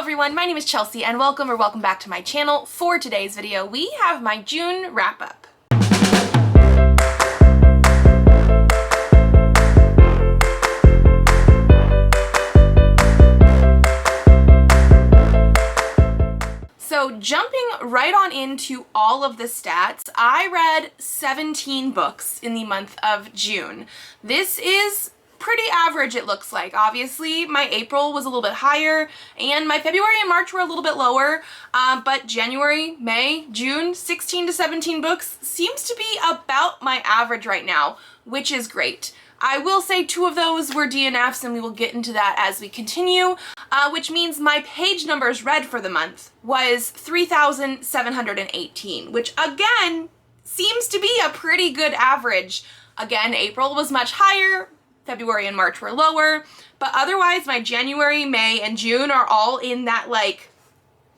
everyone, my name is Chelsea and welcome back to my channel. For today's video, we have my June wrap-up. So jumping right on into all of the stats, I read 17 books in the month of June. This is pretty average, it looks like. Obviously, my April was a little bit higher, and my February and March were a little bit lower, but January, May, June, 16 to 17 books seems to be about my average right now, which is great. I will say 2 of those were DNFs, and we will get into that as we continue, which means my page numbers read for the month was 3,718, which again seems to be a pretty good average. Again, April was much higher, February and March were lower, but otherwise my January, May, and June are all in that like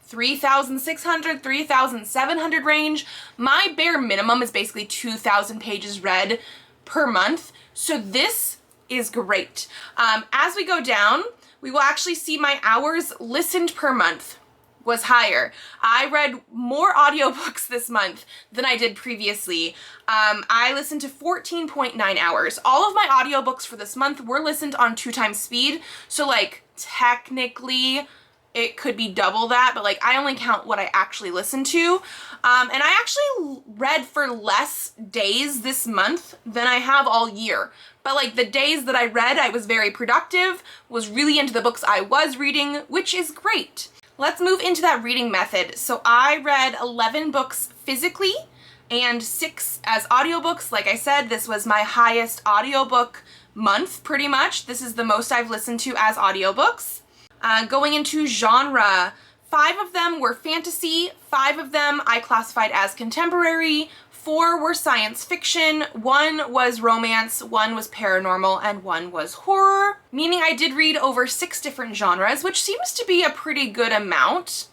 3,600, 3,700 range. My bare minimum is basically 2,000 pages read per month, so this is great. As we go down, we will actually see my hours listened per month was higher. I read more audiobooks this month than I did previously. I listened to 14.9 hours. All of my audiobooks for this month were listened on 2 times speed, so like technically it could be double that, but like I only count what I actually listened to. And I actually read for less days this month than I have all year. But like the days that I read, I was very productive, was really into the books I was reading, which is great. Let's move into that reading method. So I read 11 books physically and 6 as audiobooks. Like I said, this was my highest audiobook month, pretty much. This is the most I've listened to as audiobooks. Going into genre, 5 of them were fantasy, 5 of them I classified as contemporary, 4 were science fiction, 1 was romance, 1 was paranormal, and 1 was horror, meaning I did read over 6 different genres, which seems to be a pretty good amount.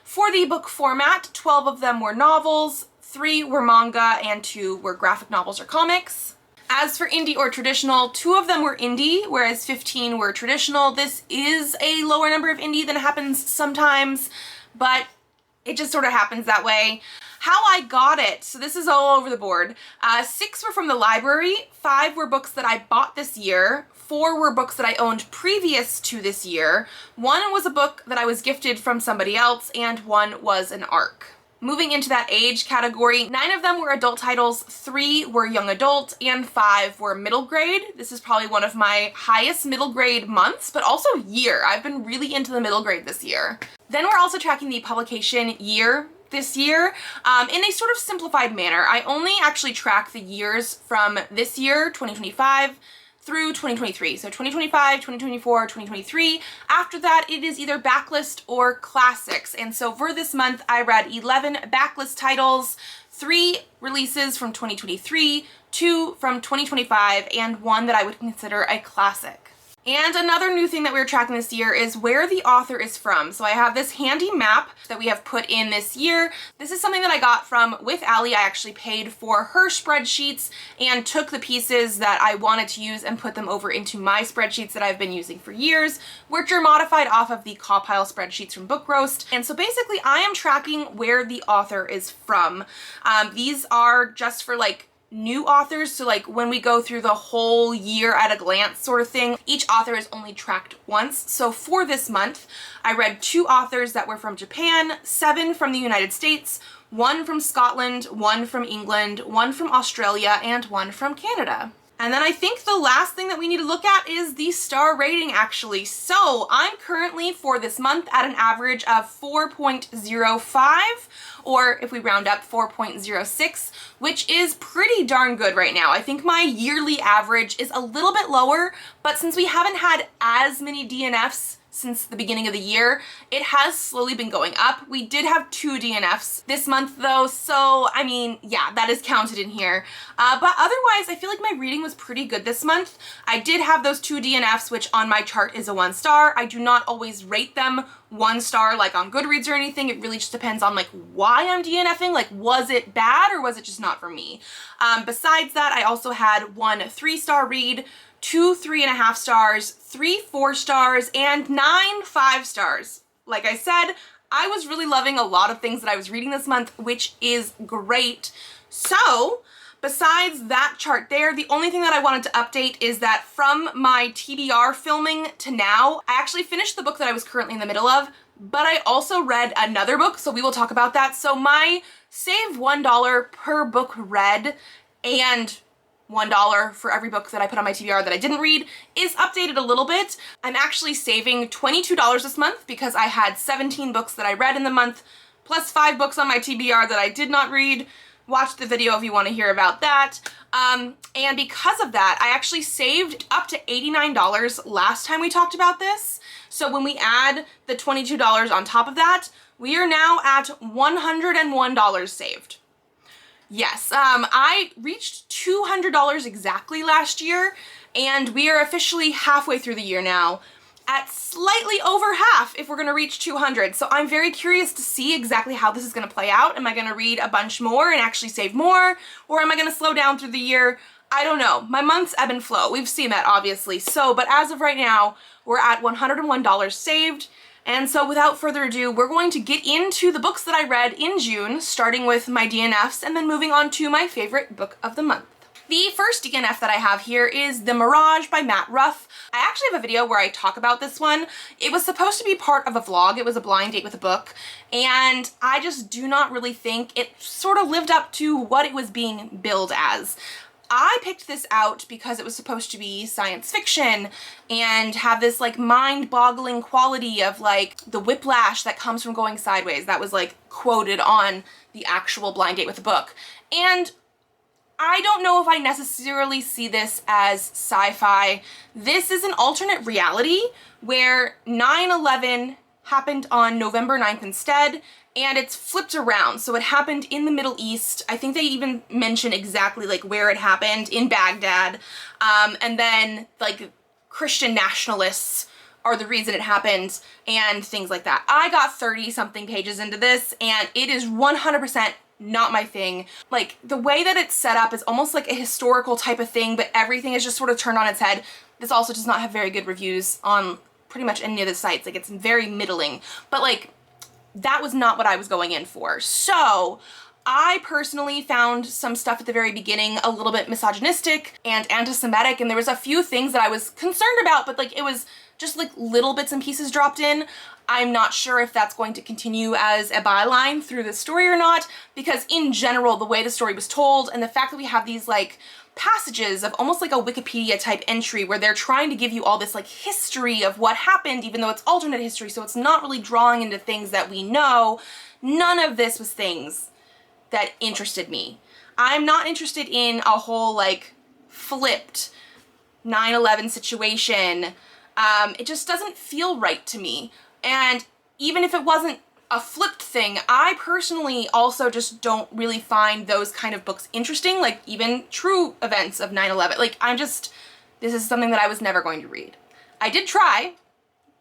For the book format, 12 of them were novels, 3 were manga, and 2 were graphic novels or comics. As for indie or traditional, 2 of them were indie, whereas 15 were traditional. This is a lower number of indie than happens sometimes, but it just sort of happens that way. How I got it, so this is all over the board. 6 were from the library, 5 were books that I bought this year, 4 were books that I owned previous to this year, 1 was a book that I was gifted from somebody else, and 1 was an ARC. Moving into that age category, 9 of them were adult titles, 3 were young adult, and 5 were middle grade. This is probably one of my highest middle grade months, but also year. I've been really into the middle grade this year. Then we're also tracking the publication year this year in a sort of simplified manner. I only actually track the years from this year, 2025, through 2023. So 2025, 2024, 2023. After that, it is either backlist or classics. And so for this month, I read 11 backlist titles, 3 releases from 2023, 2 from 2025, and 1 that I would consider a classic. And another new thing that we're tracking this year is where the author is from. So I have this handy map that we have put in this year. This is something that I got from with Allie. I actually paid for her spreadsheets and took the pieces that I wanted to use and put them over into my spreadsheets that I've been using for years, which are modified off of the Cawpile spreadsheets from Book Roast. And so basically I am tracking where the author is from. These are just for like new authors, so like when we go through the whole year at a glance sort of thing, each author is only tracked once. So for this month, I read 2 authors that were from Japan, 7 from the United States, 1 from Scotland, 1 from England, 1 from Australia, and 1 from Canada. And then I think the last thing that we need to look at is the star rating actually. So I'm currently for this month at an average of 4.05, or if we round up 4.06, which is pretty darn good right now. I think my yearly average is a little bit lower, but since we haven't had as many DNFs since the beginning of the year, it has slowly been going up. We did have 2 DNFs this month though, so I mean, yeah, that is counted in here. But otherwise, I feel like my reading was pretty good this month. I did have those 2 DNFs, which on my chart is a 1 star. I do not always rate them 1 star like on Goodreads or anything. It really just depends on like why I'm DNFing, like was it bad or was it just not for me? Besides that, I also had 1 3-star read, 2 3.5 stars, 3 4 stars, and 9 5 stars. like I said, I was really loving a lot of things that I was reading this month, which is great. So besides that chart there, the only thing that I wanted to update is that from my TBR filming to now, I actually finished the book that I was currently in the middle of, but I also read another book, so we will talk about that. So my save $1 per book read and $1 for every book that I put on my TBR that I didn't read is updated a little bit. I'm actually saving $22 this month because I had 17 books that I read in the month, plus 5 books on my TBR that I did not read. Watch the video if you want to hear about that. And because of that, I actually saved up to $89 last time we talked about this. So when we add the $22 on top of that, we are now at $101 saved. Yes, I reached $200 exactly last year, and we are officially halfway through the year now at slightly over half if we're gonna reach 200. So I'm very curious to see exactly how this is gonna play out. Am I gonna read a bunch more and actually save more? Or am I gonna slow down through the year? I don't know. My months ebb and flow. We've seen that obviously. So, but as of right now, we're at $101 saved. And so without further ado, we're going to get into the books that I read in June, starting with my DNFs and then moving on to my favorite book of the month. The first DNF that I have here is The Mirage by Matt Ruff. I actually have a video where I talk about this one. It was supposed to be part of a vlog. It was a blind date with a book, and I just do not really think it sort of lived up to what it was being billed as. I picked this out because it was supposed to be science fiction and have this like mind-boggling quality of like the whiplash that comes from going sideways. That was like quoted on the actual blind date with the book. And I don't know if I necessarily see this as sci-fi. This is an alternate reality where 9/11 happened on November 9th instead, and it's flipped around. So it happened in the Middle East. I think they even mention exactly like where it happened, in Baghdad. And then like Christian nationalists are the reason it happened and things like that. I got 30 something pages into this and it is 100% not my thing. Like the way that it's set up is almost like a historical type of thing, but everything is just sort of turned on its head. This also does not have very good reviews on pretty much any of the sites. Like it's very middling, but like that was not what I was going in for. So I personally found some stuff at the very beginning a little bit misogynistic and anti-Semitic, and there was a few things that I was concerned about, but like it was just like little bits and pieces dropped in. I'm not sure if that's going to continue as a byline through the story or not, because in general, the way the story was told and the fact that we have these like passages of almost like a Wikipedia type entry where they're trying to give you all this like history of what happened, even though it's alternate history, so it's not really drawing into things that we know. None of this was things that interested me. I'm not interested in a whole like flipped 9/11 situation. It just doesn't feel right to me. And even if it wasn't a flipped thing, I personally also just don't really find those kind of books interesting, like even true events of 9/11. Like this is something that I was never going to read. I did try,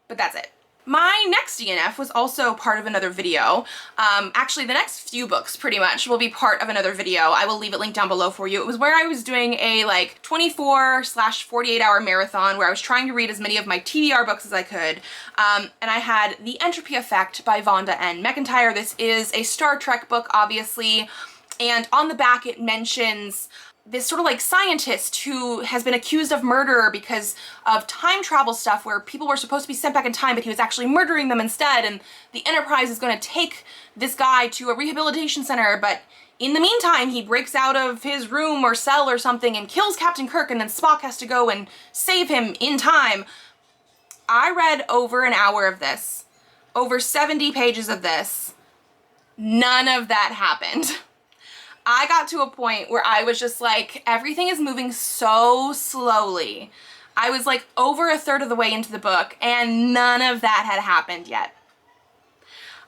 but that's it. My next DNF was also part of another video. Actually, the next few books pretty much will be part of another video. I will leave it linked down below for you. It was where I was doing a like 24/48 hour marathon where I was trying to read as many of my TBR books as I could. And I had The Entropy Effect by Vonda N. McIntyre. This is a Star Trek book, obviously. And on the back it mentions this sort of like scientist who has been accused of murder because of time travel stuff where people were supposed to be sent back in time, but he was actually murdering them instead. And the Enterprise is going to take this guy to a rehabilitation center, but in the meantime, he breaks out of his room or cell or something and kills Captain Kirk, and then Spock has to go and save him in time. I read over an hour of this, over 70 pages of this. None of that happened. I got to a point where I was just like, everything is moving so slowly. I was like over a third of the way into the book and none of that had happened yet.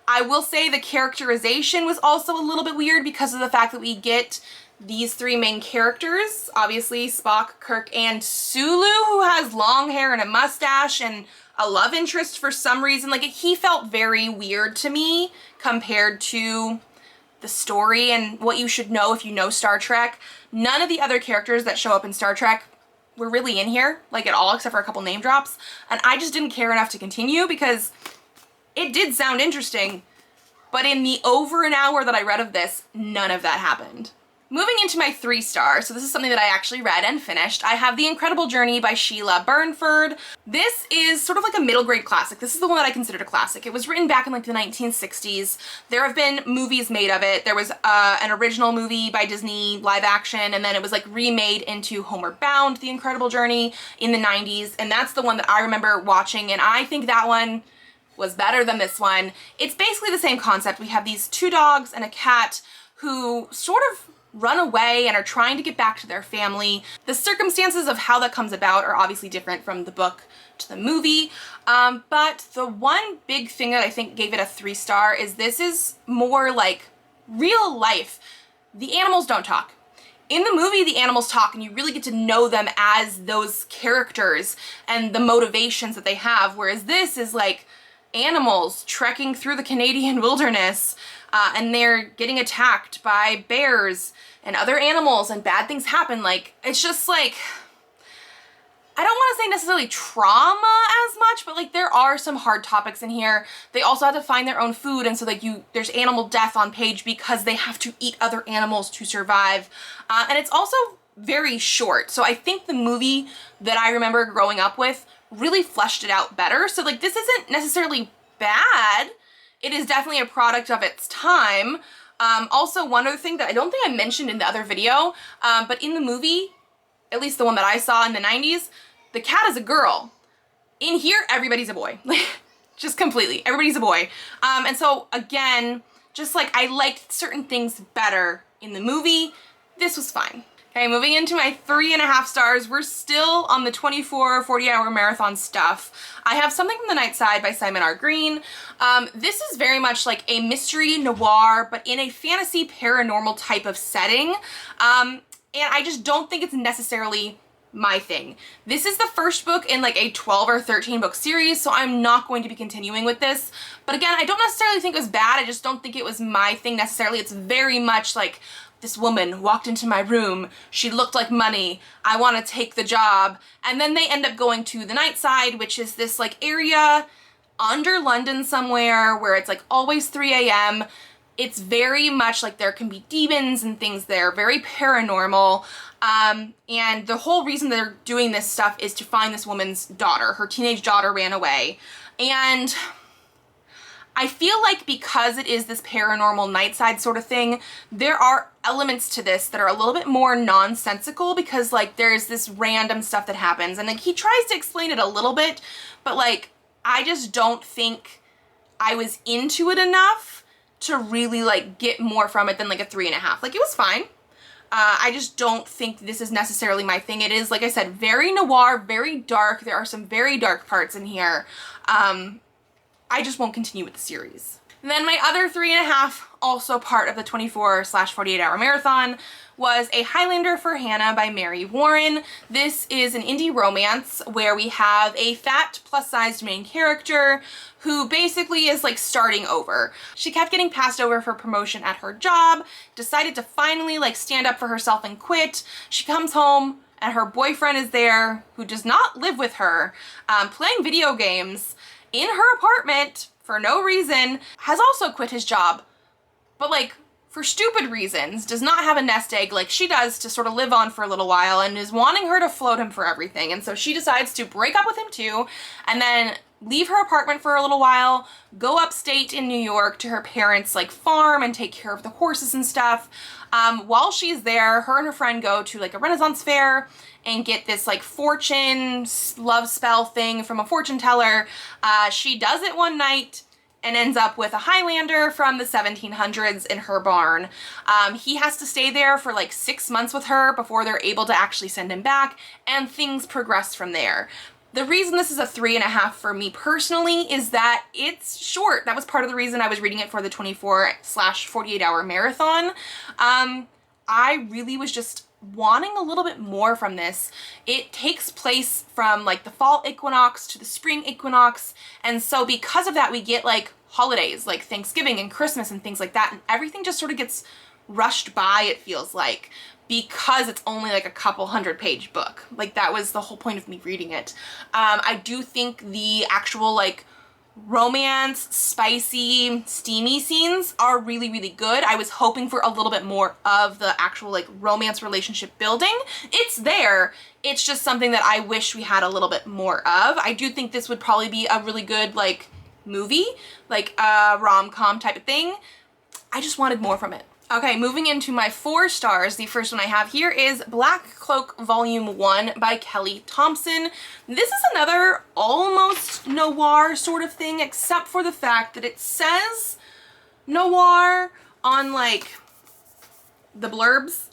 I will say the characterization was also a little bit weird because of the fact that we get these three main characters, obviously Spock, Kirk, and Sulu, who has long hair and a mustache and a love interest for some reason. Like he felt very weird to me compared to the story and what you should know if you know Star Trek. None of the other characters that show up in Star Trek were really in here, like at all, except for a couple name drops. And I just didn't care enough to continue because it did sound interesting, but in the over an hour that I read of this, none of that happened. Moving into my 3-star, so this is something that I actually read and finished, I have The Incredible Journey by Sheila Burnford. This is sort of like a middle grade classic. This is the one that I considered a classic. It was written back in like the 1960s. There have been movies made of it. There was an original movie by Disney, live action, and then it was like remade into Homeward Bound, The Incredible Journey, in the 90s, and that's the one that I remember watching, and I think that one was better than this one. It's basically the same concept. We have these 2 dogs and a cat who sort of run away and are trying to get back to their family. The circumstances of how that comes about are obviously different from the book to the movie, but the one big thing that I think gave it a 3-star is this is more like real life. The animals don't talk. In the movie, the animals talk and you really get to know them as those characters and the motivations that they have, whereas this is like animals trekking through the Canadian wilderness and they're getting attacked by bears and other animals and bad things happen. Like, it's just like, I don't want to say necessarily trauma as much, but like there are some hard topics in here. They also have to find their own food, and so like there's animal death on page because they have to eat other animals to survive. And it's also very short. So I think the movie that I remember growing up with really fleshed it out better. So like this isn't necessarily bad. It is definitely a product of its time. Also, one other thing that I don't think I mentioned in the other video, but in the movie, at least the one that I saw in the 90s, the cat is a girl. In here, everybody's a boy. Just completely. Everybody's a boy. And so again, just like I liked certain things better in the movie, this was fine. Okay, moving into my 3.5 stars, we're still on the 24, 40-hour marathon stuff. I have Something from the Nightside by Simon R. Green. This is very much like a mystery noir, but in a fantasy paranormal type of setting. And I just don't think it's necessarily my thing. This is the first book in like a 12 or 13 book series, so I'm not going to be continuing with this. But again, I don't necessarily think it was bad. I just don't think it was my thing necessarily. It's very much like, this woman walked into my room, she looked like money, I want to take the job. And then they end up going to the Nightside, which is this like area under London somewhere where it's like always 3 a.m. It's very much like there can be demons and things there, very paranormal. And the whole reason they're doing this stuff is to find this woman's daughter. Her teenage daughter ran away. And I feel like because it is this paranormal Nightside sort of thing, there are elements to this that are a little bit more nonsensical because like there's this random stuff that happens, and like he tries to explain it a little bit, but like I just don't think I was into it enough to really like get more from it than like a 3.5. Like it was fine. I just don't think this is necessarily my thing. It is, like I said, very noir, very dark. There are some very dark parts in here. I just won't continue with the series. And then my other 3.5, also part of the 24/48-hour marathon, was A Highlander for Hannah by Mary Warren. This is an indie romance where we have a fat, plus-sized main character who basically is like starting over. She kept getting passed over for promotion at her job, decided to finally like stand up for herself and quit. She comes home and her boyfriend is there, who does not live with her, playing video games in her apartment for no reason, has also quit his job, but like for stupid reasons, does not have a nest egg like she does to sort of live on for a little while, and is wanting her to float him for everything. And so she decides to break up with him too, and then leave her apartment for a little while, go upstate in New York to her parents' like farm and take care of the horses and stuff. While she's there, her and her friend go to like a Renaissance fair and get this like fortune love spell thing from a fortune teller. She does it one night and ends up with a Highlander from the 1700s in her barn. He has to stay there for like 6 months with her before they're able to actually send him back, and things progress from there. The reason this is a 3.5 for me personally is that it's short. That was part of the reason I was reading it for the 24/48-hour marathon. I really was just wanting a little bit more from this. It takes place from like the fall equinox to the spring equinox, and so because of that we get like holidays like Thanksgiving and Christmas and things like that, and everything just sort of gets rushed by, it feels like, because it's only like a couple 100-page book. Like that was the whole point of me reading it. I do think the actual like romance, spicy, steamy scenes are really, really good. I was hoping for a little bit more of the actual like romance relationship building. It's there. It's just something that I wish we had a little bit more of. I do think this would probably be a really good like movie, like a rom-com type of thing. I just wanted more from it. Okay, moving into my 4 stars, the first one I have here is Black Cloak Volume 1 by Kelly Thompson. This is another almost noir sort of thing, except for the fact that it says noir on like the blurbs,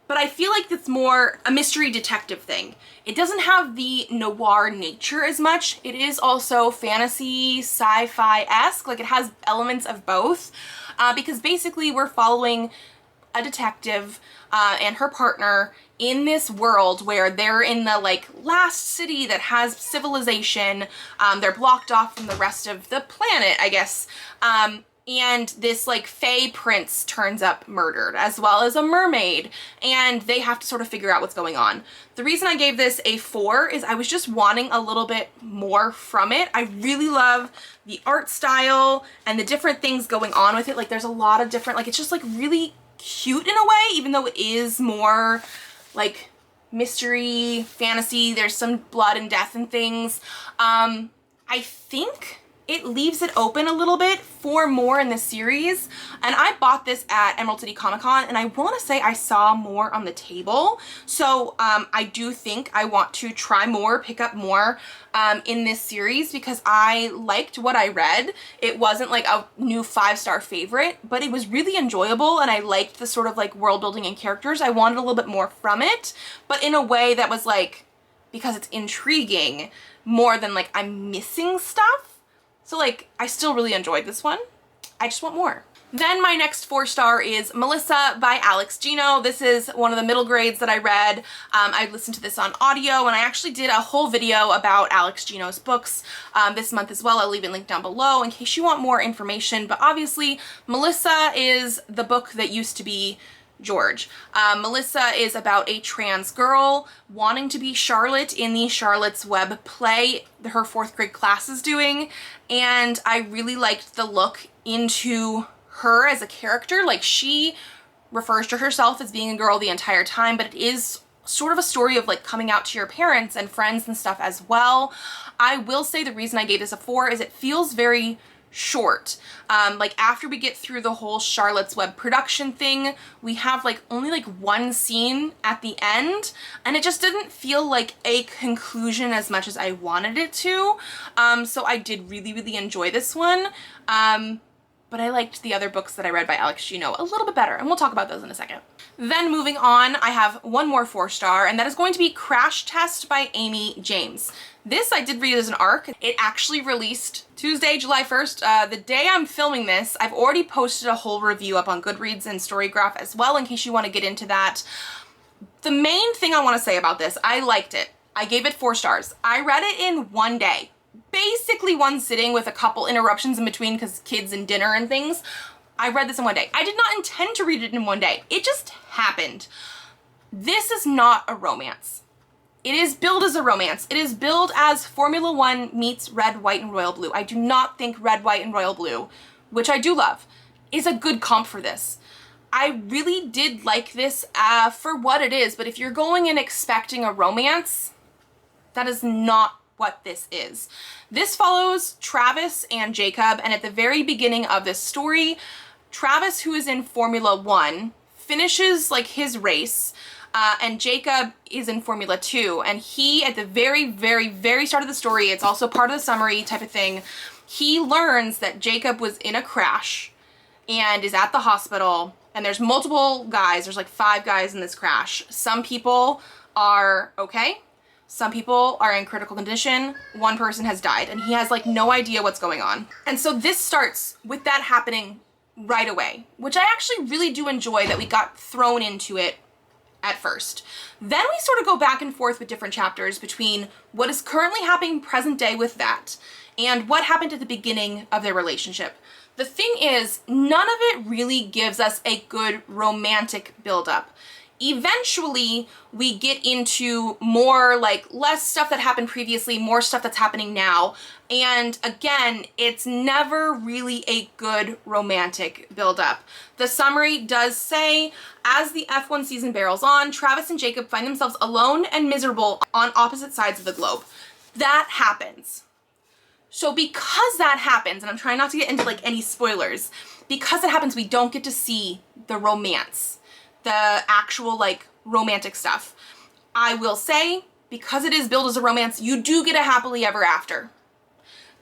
but I feel like it's more a mystery detective thing. It doesn't have the noir nature as much. It is also fantasy, sci-fi-esque, like it has elements of both. Because basically we're following a detective and her partner in this world where they're in the like last city that has civilization. They're blocked off from the rest of the planet, I guess. And this like fae prince turns up murdered, as well as a mermaid, and they have to sort of figure out what's going on. The reason I gave this a 4 is I was just wanting a little bit more from it. I really love the art style and the different things going on with it. Like there's a lot of different, like it's just like really cute in a way, even though it is more like mystery, fantasy. There's some blood and death and things. I think it leaves it open a little bit for more in the series. And I bought this at Emerald City Comic Con, and I want to say I saw more on the table. So I do think I want to try more, pick up more in this series, because I liked what I read. It wasn't like a new 5-star favorite, but it was really enjoyable, and I liked the sort of like world building and characters. I wanted a little bit more from it, but in a way that was like, because it's intriguing more than like I'm missing stuff. So like, I still really enjoyed this one. I just want more. Then my next 4-star is Melissa by Alex Gino. This is one of the middle grades that I read. I listened to this on audio, and I actually did a whole video about Alex Gino's books this month as well. I'll leave it linked down below in case you want more information. But obviously, Melissa is the book that used to be George. Melissa is about a trans girl wanting to be Charlotte in the Charlotte's Web play her 4th grade class is doing, and I really liked the look into her as a character. Like, she refers to herself as being a girl the entire time, but it is sort of a story of like coming out to your parents and friends and stuff as well. I will say the reason I gave this a 4 is it feels very short. Like after we get through the whole Charlotte's Web production thing, we have like only like 1 scene at the end, and it just didn't feel like a conclusion as much as I wanted it to. So I did really, really enjoy this one. But I liked the other books that I read by Alex Gino a little bit better, and we'll talk about those in a second. Then moving on, I have one more 4-star, and that is going to be Crash Test by Amy James. This I did read as an ARC. It actually released Tuesday, July 1st. The day I'm filming this, I've already posted a whole review up on Goodreads and Storygraph as well, in case you want to get into that. The main thing I want to say about this, I liked it. I gave it 4 stars. I read it in one day. Basically one sitting with a couple interruptions in between because kids and dinner and things. I read this in one day. I did not intend to read it in one day. It just happened. This is not a romance. It is billed as a romance. It is billed as Formula One meets Red, White, and Royal Blue. I do not think Red, White, and Royal Blue, which I do love, is a good comp for this. I really did like this for what it is, but if you're going in expecting a romance, that is not what this is. This follows Travis and Jacob, and at the very beginning of this story, Travis, who is in Formula One, finishes like his race, and Jacob is in Formula 2, and he, at the very, very, very start of the story, it's also part of the summary type of thing, he learns that Jacob was in a crash and is at the hospital, and there's multiple guys, there's like 5 guys in this crash. Some people are okay. Some people are in critical condition. One person has died, and he has like no idea what's going on. And so this starts with that happening right away, which I actually really do enjoy that we got thrown into it at first. Then we sort of go back and forth with different chapters between what is currently happening present day with that and what happened at the beginning of their relationship. The thing is, none of it really gives us a good romantic buildup. Eventually, we get into more like less stuff that happened previously, more stuff that's happening now. And again, it's never really a good romantic build-up. The summary does say, as the F1 season barrels on, Travis and Jacob find themselves alone and miserable on opposite sides of the globe. That happens. So because that happens, and I'm trying not to get into like any spoilers, because it happens, we don't get to see the romance, the actual like romantic stuff. I will say, because it is billed as a romance, you do get a happily ever after.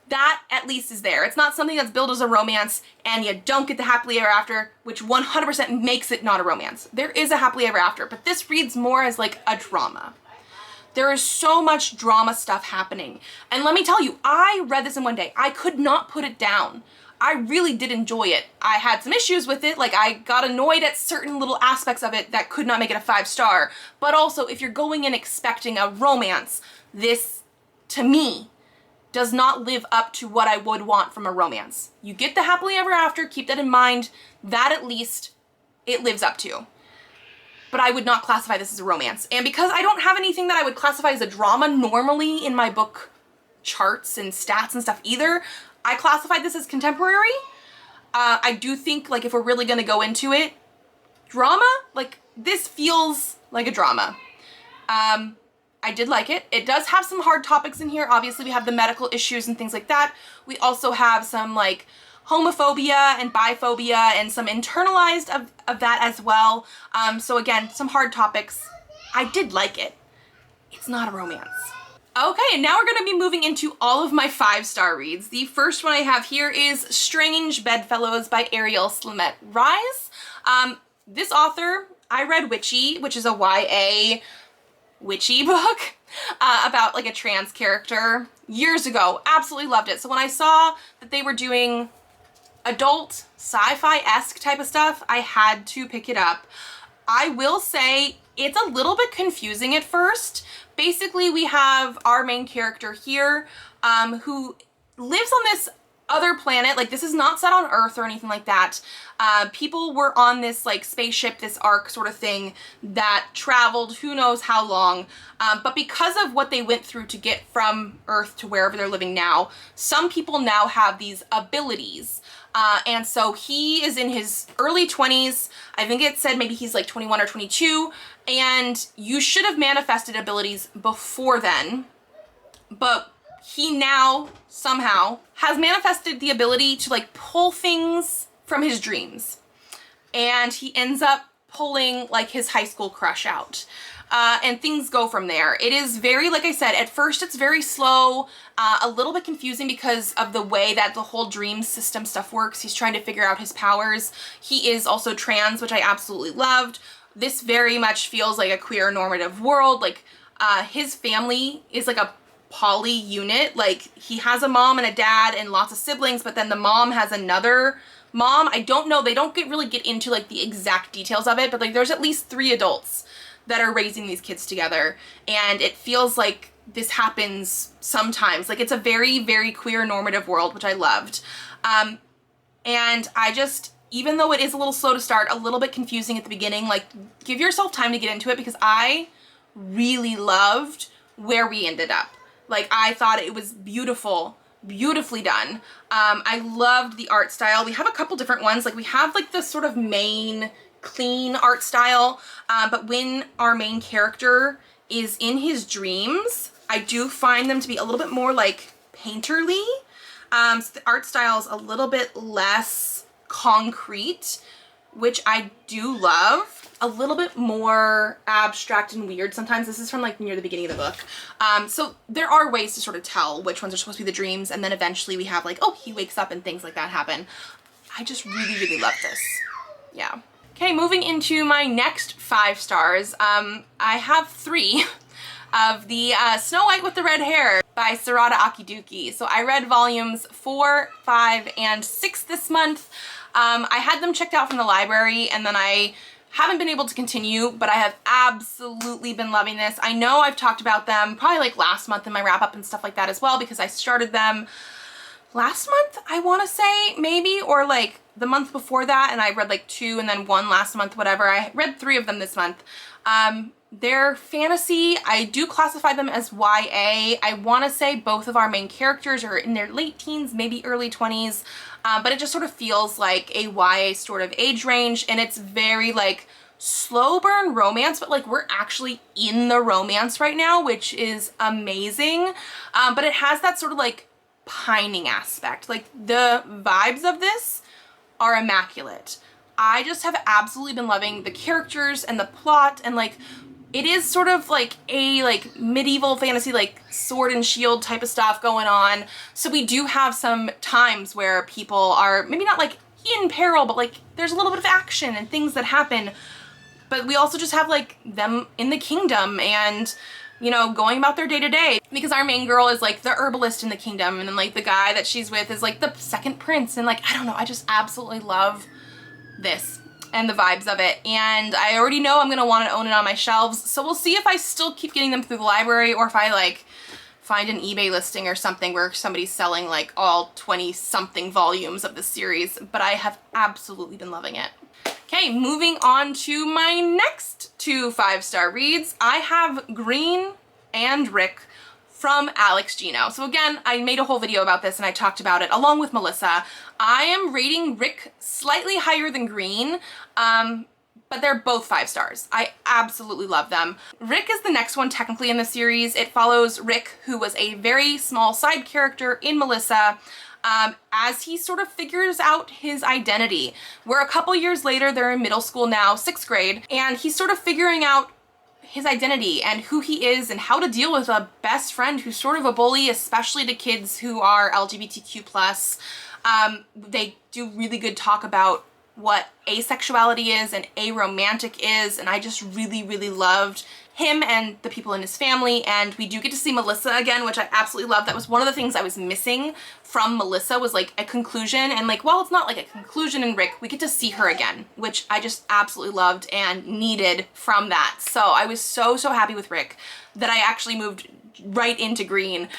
That at least is there. It's not something that's billed as a romance and you don't get the happily ever after, which 100% makes it not a romance. There is a happily ever after, but this reads more as like a drama. There is so much drama stuff happening. And let me tell you, I read this in one day. I could not put it down. I really did enjoy it. I had some issues with it, like I got annoyed at certain little aspects of it that could not make it a 5-star. But also, if you're going in expecting a romance, this, to me, does not live up to what I would want from a romance. You get the happily ever after, keep that in mind. That at least it lives up to. But I would not classify this as a romance. And because I don't have anything that I would classify as a drama normally in my book charts and stats and stuff either, I classified this as contemporary. I do think, like, if we're really gonna go into it, drama, like, this feels like a drama. I did like it. It does have some hard topics in here. Obviously, we have the medical issues and things like that. We also have some, like, homophobia and biphobia and some internalized of that as well. So again, some hard topics. I did like it. It's not a romance. Okay, and now we're gonna be moving into all of my 5-star reads. The first one I have here is Strange Bedfellows by Ariel Slamette Rise. This author, I read Witchy, which is a YA witchy book about like a trans character years ago. Absolutely loved it. So when I saw that they were doing adult sci-fi-esque type of stuff, I had to pick it up. I will say it's a little bit confusing at first. Basically, we have our main character here who lives on this other planet. Like, this is not set on Earth or anything like that. People were on this like spaceship, this ark sort of thing that traveled who knows how long. But because of what they went through to get from Earth to wherever they're living now, some people now have these abilities. And so he is in his early 20s. I think it said maybe he's like 21 or 22. And you should have manifested abilities before then. But he now somehow has manifested the ability to like pull things from his dreams. And he ends up pulling like his high school crush out. And things go from there. It is very, like I said, at first it's very slow, a little bit confusing because of the way that the whole dream system stuff works. He's trying to figure out his powers. He is also trans, which I absolutely loved. This very much feels like a queer normative world. Like, his family is like a poly unit. Like, he has a mom and a dad and lots of siblings, but then the mom has another mom. I don't know. They don't really get into like the exact details of it, but like there's at least 3 adults that are raising these kids together. And it feels like this happens sometimes. Like, it's a very, very queer normative world, which I loved. And I just, even though it is a little slow to start, a little bit confusing at the beginning, like, give yourself time to get into it, because I really loved where we ended up. Like, I thought it was beautiful, beautifully done. I loved the art style. We have a couple different ones. Like, we have like the sort of main clean art style, but when our main character is in his dreams, I do find them to be a little bit more like painterly. So the art style is a little bit less concrete, which I do love. A little bit more abstract and weird sometimes. This is from like near the beginning of the book. So there are ways to sort of tell which ones are supposed to be the dreams, and then eventually we have like, oh, he wakes up and things like that happen. I just really, really love this. Yeah. Okay, moving into my next 5 stars. I have 3 of the Snow White with the Red Hair by Sarada Akiduki. So I read volumes 4, 5, and 6 this month. I had them checked out from the library, and then I haven't been able to continue, but I have absolutely been loving this. I know I've talked about them probably like last month in my wrap up and stuff like that as well, because I started them last month, I want to say, maybe, or like the month before that, and I read like 2 and then 1 last month, whatever. I read 3 of them this month. They're fantasy. I do classify them as YA. I want to say both of our main characters are in their late teens, maybe early 20s, but it just sort of feels like a YA sort of age range, and it's very like slow burn romance, but like we're actually in the romance right now, which is amazing. But it has that sort of like pining aspect. Like the vibes of this are immaculate. I just have absolutely been loving the characters and the plot, and like it is sort of like a like medieval fantasy, like sword and shield type of stuff going on. So we do have some times where people are maybe not like in peril, but like there's a little bit of action and things that happen. But we also just have like them in the kingdom and, you know, going about their day to day, because our main girl is like the herbalist in the kingdom, and then like the guy that she's with is like the second prince, and like, I don't know, I just absolutely love this and the vibes of it. And I already know I'm gonna want to own it on my shelves, so we'll see if I still keep getting them through the library, or if I like find an eBay listing or something where somebody's selling like all 20 something volumes of this series. But I have absolutely been loving it. Okay, moving on to my next 2 5-star reads. I have Green and Rick from Alex Gino. So again, I made a whole video about this and I talked about it along with Melissa. I am rating Rick slightly higher than Green, but they're both 5 stars. I absolutely love them. Rick is the next one technically in the series. It follows Rick, who was a very small side character in Melissa, as he sort of figures out his identity. We're a couple years later, they're in middle school now, 6th grade, and he's sort of figuring out his identity and who he is and how to deal with a best friend who's sort of a bully, especially to kids who are LGBTQ+. They do really good talk about what asexuality is and aromantic is, and I just really, really loved him and the people in his family. And we do get to see Melissa again, which I absolutely love. That was one of the things I was missing from Melissa, was like a conclusion. And like, while it's not like a conclusion in Rick, we get to see her again, which I just absolutely loved and needed from that. So I was so, so happy with Rick that I actually moved right into Green.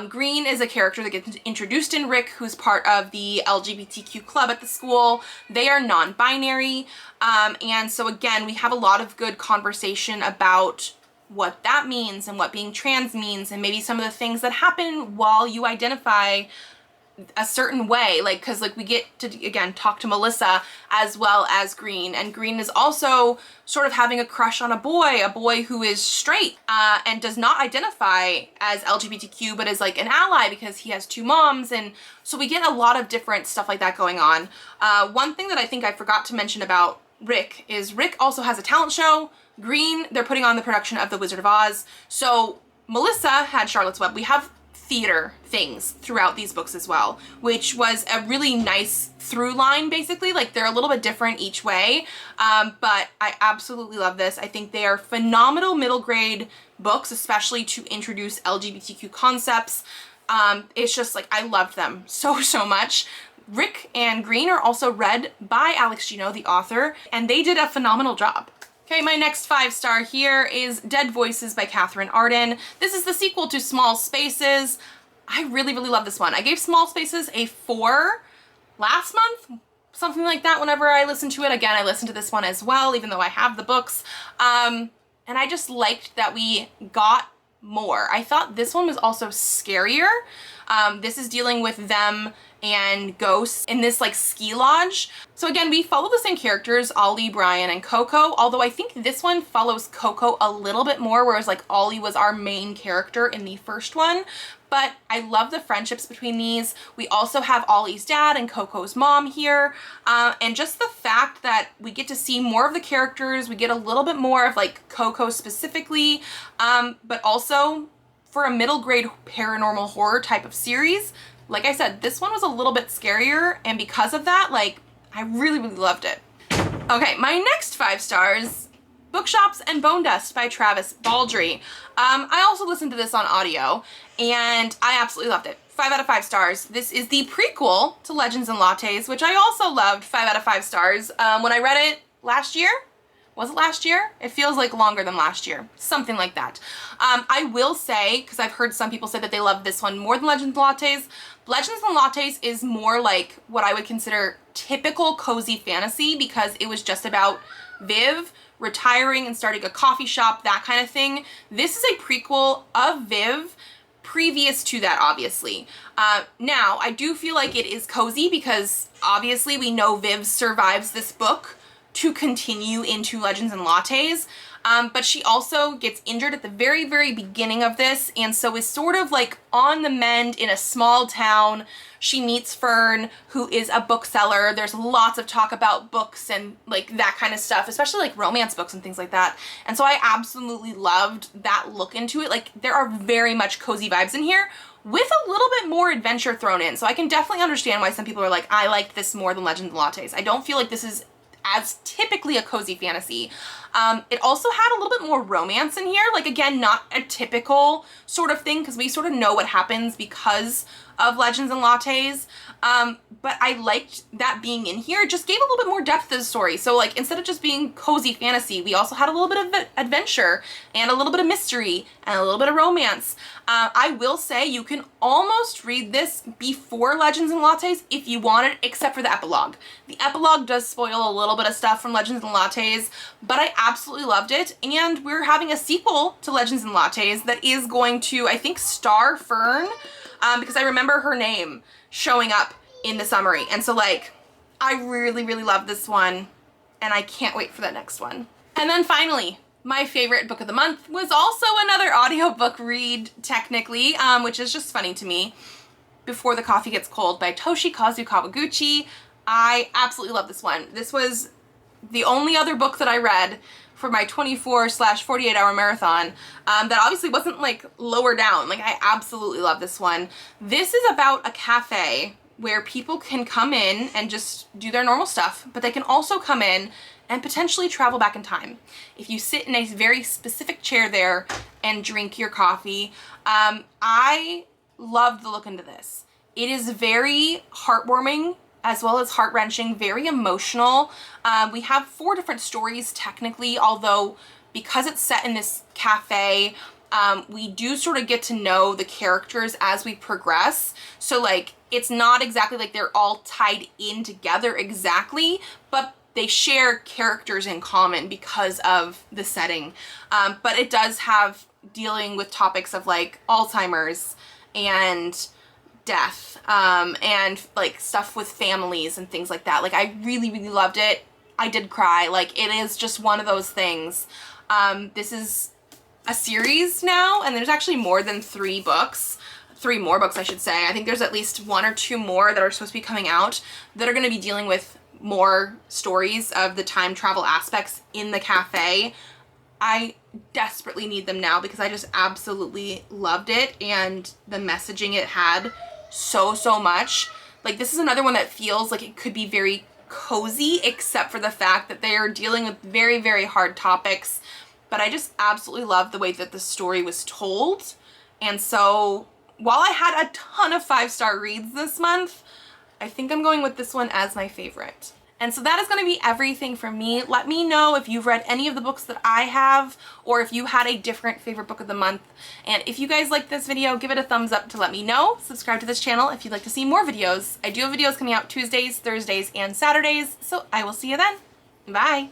Green is a character that gets introduced in Rick, who's part of the LGBTQ club at the school. They are non-binary, and so again, we have a lot of good conversation about what that means and what being trans means, and maybe some of the things that happen while you identify a certain way, like, because like we get to again talk to Melissa as well as Green, and Green is also sort of having a crush on a boy who is straight and does not identify as LGBTQ, but is like an ally because he has 2 moms. And so we get a lot of different stuff like that going on. One thing that I think I forgot to mention about Rick is Rick also has a talent show. Green, they're putting on the production of The Wizard of Oz. So Melissa had Charlotte's Web. We have theater things throughout these books as well, which was a really nice through line, basically. Like, they're a little bit different each way, but I absolutely love this. I think they are phenomenal middle grade books, especially to introduce LGBTQ concepts. It's just like, I loved them so, so much. Rick and Green are also read by Alex Gino, the author, and they did a phenomenal job. Okay, my next 5-star here is Dead Voices by Catherine Arden. This is the sequel to Small Spaces. I really, really love this one. I gave Small Spaces a 4 last month, something like that, whenever I listened to it. Again, I listened to this one as well, even though I have the books. And I just liked that we got more. I thought this one was also scarier. This is dealing with them and ghosts in this like ski lodge. So again, we follow the same characters, Ollie, Brian, and Coco, although I think this one follows Coco a little bit more, whereas like Ollie was our main character in the first one. But I love the friendships between these. We also have Ollie's dad and Coco's mom here. And just the fact that we get to see more of the characters, we get a little bit more of like Coco specifically, but also for a middle grade paranormal horror type of series, like I said, this one was a little bit scarier, and because of that, like, I really, really loved it. Okay, my next 5 stars, Bookshops Bonedust by Travis Baldree. I also listened to this on audio, and I absolutely loved it. 5 out of 5 stars. This is the prequel to Legends and Lattes, which I also loved. 5 out of 5 stars. When I read it last year, Was it last year? It feels like longer than last year. Something like that. I will say, because I've heard some people say that they love this one more than Legends and Lattes. Legends and Lattes is more like what I would consider typical cozy fantasy, because it was just about Viv retiring and starting a coffee shop, that kind of thing. This is a prequel of Viv, previous to that, obviously. Now, I do feel like it is cozy because obviously we know Viv survives this book to continue into Legends and Lattes, but she also gets injured at the very, very beginning of this, and so is sort of like on the mend in a small town. She meets Fern, who is a bookseller. There's lots of talk about books and like that kind of stuff, especially like romance books and things like that. And so I absolutely loved that look into it. Like, there are very much cozy vibes in here with a little bit more adventure thrown in. So I can definitely understand why some people are like, I liked this more than Legends and Lattes. I don't feel like this is as typically a cozy fantasy. It also had a little bit more romance in here. Like, again, not a typical sort of thing, because we sort of know what happens because of Legends and Lattes. But I liked that being in here. It just gave a little bit more depth to the story. So like, instead of just being cozy fantasy, we also had a little bit of adventure and a little bit of mystery and a little bit of romance. I will say you can almost read this before Legends and Lattes if you wanted, except for the epilogue. The epilogue does spoil a little bit of stuff from Legends and Lattes, but I absolutely loved it. And we're having a sequel to Legends and Lattes that is going to, I think, star Fern, because I remember her name showing up in the summary. And so like, I really, really love this one, and I can't wait for the next one. And then finally, my favorite book of the month was also another audiobook read, technically, which is just funny to me. Before the Coffee Gets Cold by Toshikazu Kawaguchi. I absolutely love this one. This was the only other book that I read for my 24/48 hour marathon that obviously wasn't like lower down. Like, I absolutely love this one. This is about a cafe where people can come in and just do their normal stuff, but they can also come in and potentially travel back in time if you sit in a very specific chair there and drink your coffee. I loved the look into this. It is very heartwarming as well as heart-wrenching, very emotional. We have 4 different stories technically, although because it's set in this cafe, we do sort of get to know the characters as we progress. So like, it's not exactly like they're all tied in together exactly, but they share characters in common because of the setting. But it does have dealing with topics of like Alzheimer's and death, and like stuff with families and things like that. Like, I really, really loved it. I did cry. Like, it is just one of those things. This is a series now, and there's actually more than 3 books. 3 more books, I should say. I think there's at least 1 or 2 more that are supposed to be coming out that are going to be dealing with more stories of the time travel aspects in the cafe. I desperately need them now because I just absolutely loved it, and the messaging it had so much. Like, this is another one that feels like it could be very cozy, except for the fact that they are dealing with very, very hard topics. But I just absolutely love the way that the story was told. And so while I had a ton of 5-star reads this month, I think I'm going with this one as my favorite. And so that is going to be everything from me. Let me know if you've read any of the books that I have, or if you had a different favorite book of the month. And if you guys like this video, give it a thumbs up to let me know. Subscribe to this channel if you'd like to see more videos. I do have videos coming out Tuesdays, Thursdays, and Saturdays, so I will see you then. Bye!